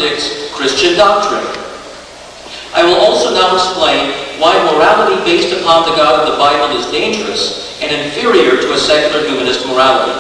contradicts Christian doctrine. I will also now explain why morality based upon the God of the Bible is dangerous and inferior to a secular humanist morality.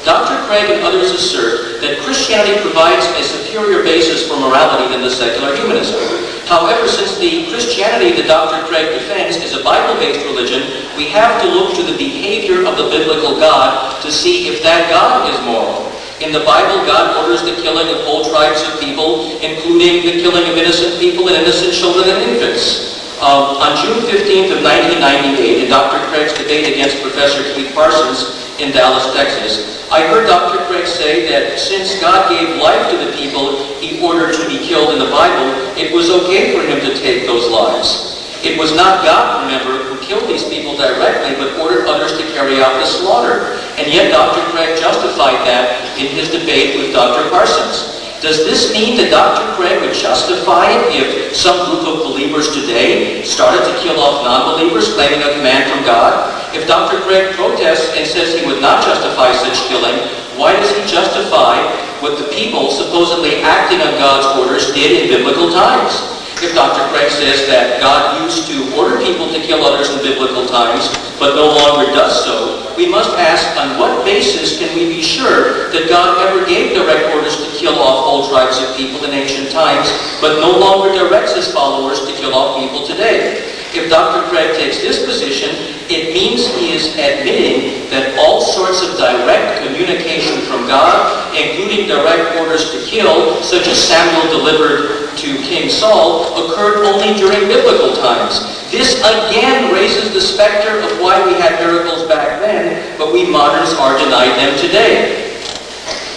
Dr. Craig and others assert that Christianity provides a superior basis for morality than the secular humanism. However, since the Christianity that Dr. Craig defends is a Bible-based religion, we have to look to the behavior of the biblical God to see if that God is moral. In the Bible, God orders the killing of whole tribes of people, including the killing of innocent people and innocent children and infants. On June 15th of 1998, in Dr. Craig's debate against Professor Keith Parsons in Dallas, Texas, I heard Dr. Craig say that since God gave life to the people he ordered to be killed in the Bible, it was okay for him to take those lives. It was not God, remember, who killed these people directly, but ordered others to carry out the slaughter. And yet Dr. Craig justified that in his debate with Dr. Parsons. Does this mean that Dr. Craig would justify it if some group of believers today started to kill off non-believers, claiming a command from God? If Dr. Craig protests and says he would not justify such killing, why does he justify what the people supposedly acting on God's orders did in biblical times? If Dr. Craig says that God used to order people to kill others in biblical times, but no longer does so, we must ask, on what basis can we be sure that God ever gave direct orders to kill off whole tribes of people in ancient times, but no longer directs his followers to kill off people today? If Dr. Craig takes this position, it means he is admitting that all sorts of direct communication from God, including direct orders to kill, such as Samuel delivered to King Saul, occurred only during biblical times. This again raises the specter of why we had miracles back then, but we moderns are denied them today.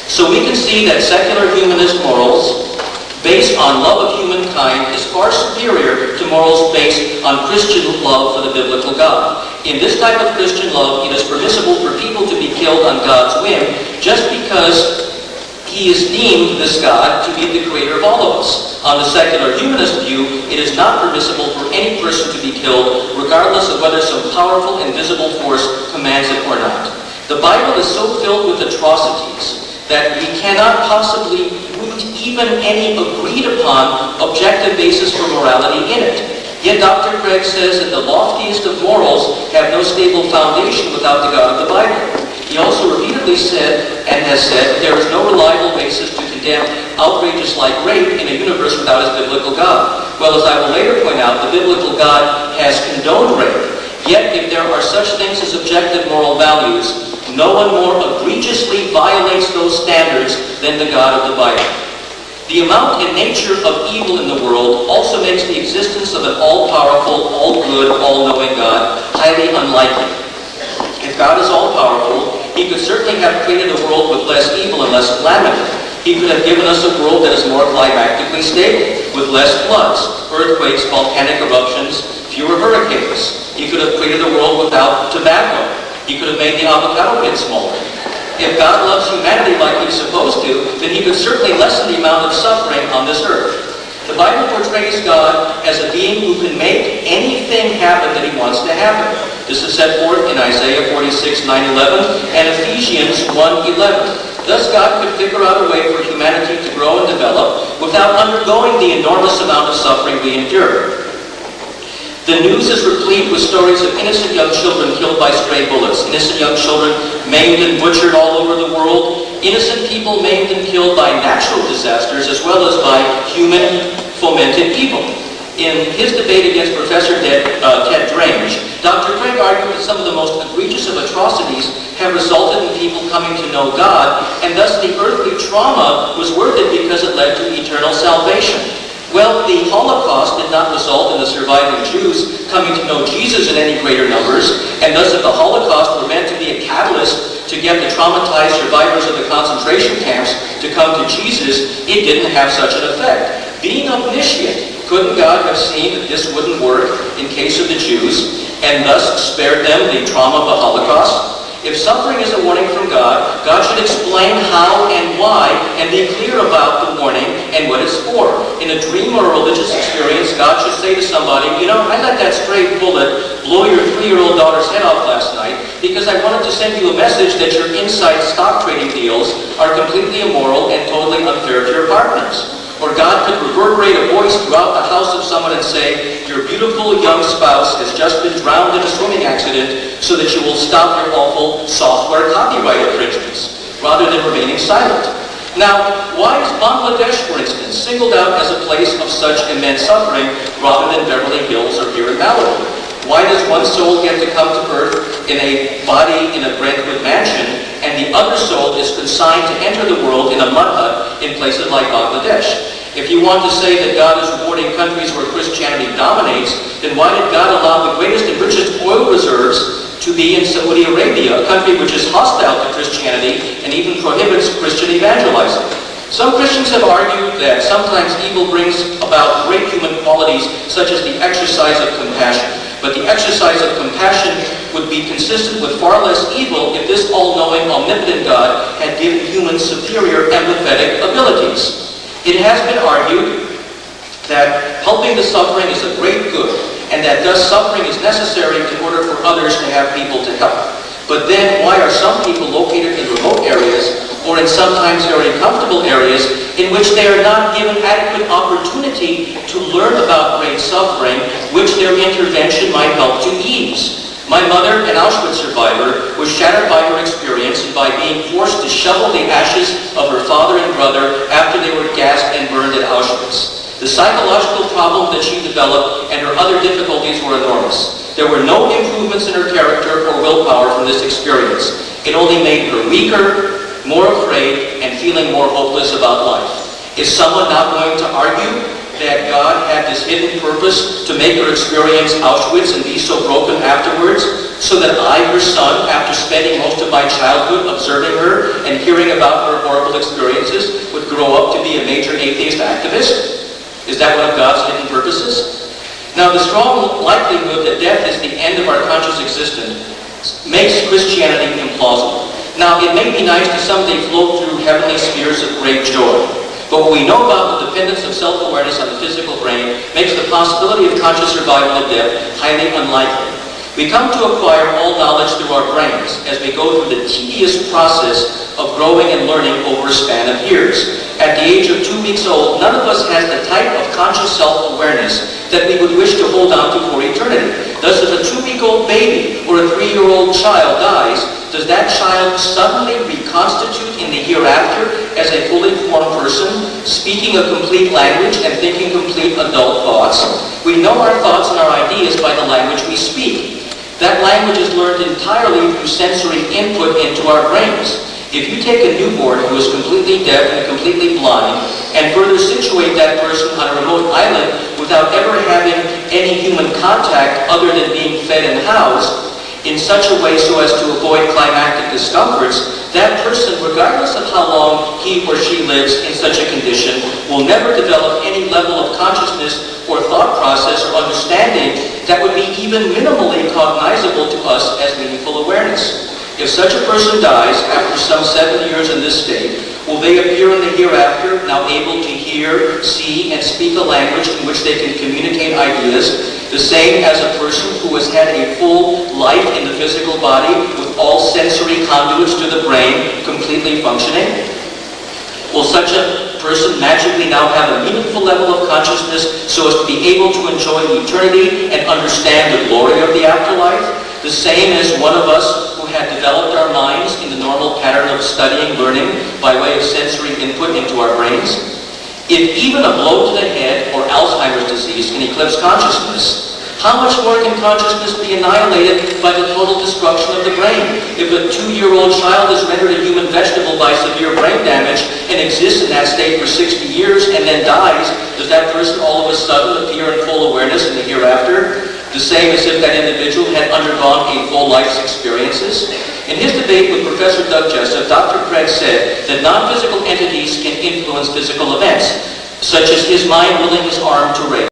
So we can see that secular humanist morals based on love of humankind is far superior to morals based on Christian love for the biblical God. In this type of Christian love, it is permissible for people to be killed on God's whim just because he is deemed, this God, to be the creator of all of us. On the secular humanist view, it is not permissible for any person to be killed, regardless of whether some powerful invisible force commands it or not. The Bible is so filled with atrocities that we cannot possibly root even any agreed upon objective basis for morality in it. Yet Dr. Craig says that the loftiest of morals have no stable foundation without the God of the Bible. He also repeatedly said, and has said, that there is no reliable basis to condemn outrages like rape in a universe without his biblical God. Well, as I will later point out, the biblical God has condoned rape. Yet, if there are such things as objective moral values, no one more egregiously violates those standards than the God of the Bible. The amount and nature of evil in the world also makes the existence of an all-powerful, all-good, all-knowing God highly unlikely. If God is all-powerful, he could certainly have created a world with less evil and less calamity. He could have given us a world that is more climatically stable, with less floods, earthquakes, volcanic eruptions, fewer hurricanes. He could have created a world without tobacco. He could have made the avocado pit smaller. If God loves humanity like he's supposed to, then he could certainly lessen the amount of suffering on this earth. The Bible portrays God as a being who can make anything happen that he wants to happen. This is set forth in Isaiah 46, 9-11 and Ephesians 1:11. Thus God could figure out a way for humanity to grow and develop without undergoing the enormous amount of suffering we endure. The news is replete with stories of innocent young children killed by stray bullets, innocent young children maimed and butchered all over the world, innocent people maimed and killed by natural disasters as well as by human-fomented people. In his debate against Professor Ted Drange, Dr. Craig argued that some of the most egregious of atrocities have resulted in people coming to know God, and thus the earthly trauma was worth it because it led to eternal salvation. Well, the Holocaust did not result in the surviving Jews coming to know Jesus in any greater numbers, and thus if the Holocaust were meant to be a catalyst to get the traumatized survivors of the concentration camps to come to Jesus, it didn't have such an effect. Being omniscient, couldn't God have seen that this wouldn't work in case of the Jews, and thus spared them the trauma of the Holocaust? If suffering is a warning from God, God should explain how and why and be clear about the warning and what it's for. In a dream or a religious experience, God should say to somebody, you know, I let that stray bullet blow your 3-year-old daughter's head off last night because I wanted to send you a message that your inside stock trading deals are completely immoral and totally unfair to your partners. Or God could reverberate a voice throughout the house of someone and say, your beautiful young spouse has just been drowned in a swimming accident so that you will stop your awful software copyright infringements, rather than remaining silent. Now, why is Bangladesh, for instance, singled out as a place of such immense suffering rather than Beverly Hills or here in Malibu? Why does one soul get to come to earth in a body in a Brentwood mansion, and the other soul is consigned to enter the world in a mud hut in places like Bangladesh? If you want to say that God is rewarding countries where Christianity dominates, then why did God allow the greatest and richest oil reserves to be in Saudi Arabia, a country which is hostile to Christianity and even prohibits Christian evangelizing? Some Christians have argued that sometimes evil brings about great human qualities such as the exercise of compassion. But the exercise of compassion would be consistent with far less evil if this all-knowing, omnipotent God had given humans superior empathetic abilities. It has been argued that helping the suffering is a great good, and that thus suffering is necessary in order for others to have people to help. But then why are some people located in remote areas or in sometimes very comfortable areas in which they are not given adequate opportunity to learn about great suffering, which their intervention might help to ease? My mother, an Auschwitz survivor, was shattered by her experience and by being forced to shovel the ashes of her father and brother after they were gassed and burned at Auschwitz. The psychological problems that she developed and her other difficulties were enormous. There were no improvements in her character or willpower from this experience. It only made her weaker, more afraid, and feeling more hopeless about life. Is someone not going to argue that God had this hidden purpose to make her experience Auschwitz and be so broken afterwards, so that I, her son, after spending most of my childhood observing her and hearing about her horrible experiences, would grow up to be a major atheist activist? Is that one of God's hidden purposes? Now, the strong likelihood that death is the end of our conscious existence makes Christianity implausible. Now, it may be nice to someday float through heavenly spheres of great joy, but what we know about the dependence of self-awareness on the physical brain makes the possibility of conscious survival of death highly unlikely. We come to acquire all knowledge through our brains as we go through the tedious process of growing and learning over a span of years. At the age of 2 weeks old, none of us has the type of conscious self-awareness that we would wish to hold on to for eternity. Thus, if a 2-week-old baby or a 3-year-old child dies, does that child suddenly reconstitute in the hereafter as a fully formed person, speaking a complete language and thinking complete adult thoughts? We know our thoughts and our ideas by the language we speak. That language is learned entirely through sensory input into our brains. If you take a newborn who is completely deaf and completely blind and further situate that person on a remote island without ever having any human contact other than being fed and housed, in such a way so as to avoid climactic discomforts, that person, regardless of how long he or she lives in such a condition, will never develop any level of consciousness or thought process or understanding that would be even minimally cognizable to us as meaningful awareness. If such a person dies after some 7 years in this state, will they appear in the hereafter, now able to hear, see, and speak a language in which they can communicate ideas, the same as a person who has had a full life in the physical body with all sensory conduits to the brain completely functioning? Will such a person magically now have a meaningful level of consciousness so as to be able to enjoy eternity and understand the glory of the afterlife? The same as one of us who had developed our minds in the normal pattern of studying, learning by way of sensory input into our brains? If even a blow to the head or Alzheimer's disease can eclipse consciousness, how much more can consciousness be annihilated by the total destruction of the brain? If a 2-year-old child is rendered a human vegetable by severe brain damage and exists in that state for 60 years and then dies, does that person all of a sudden appear in full awareness in the hereafter? The same as if that individual had undergone a full life's experiences? In his debate with Professor Doug Jessup, Dr. Craig said that non-physical entities can influence physical events, such as his mind willing his arm to raise.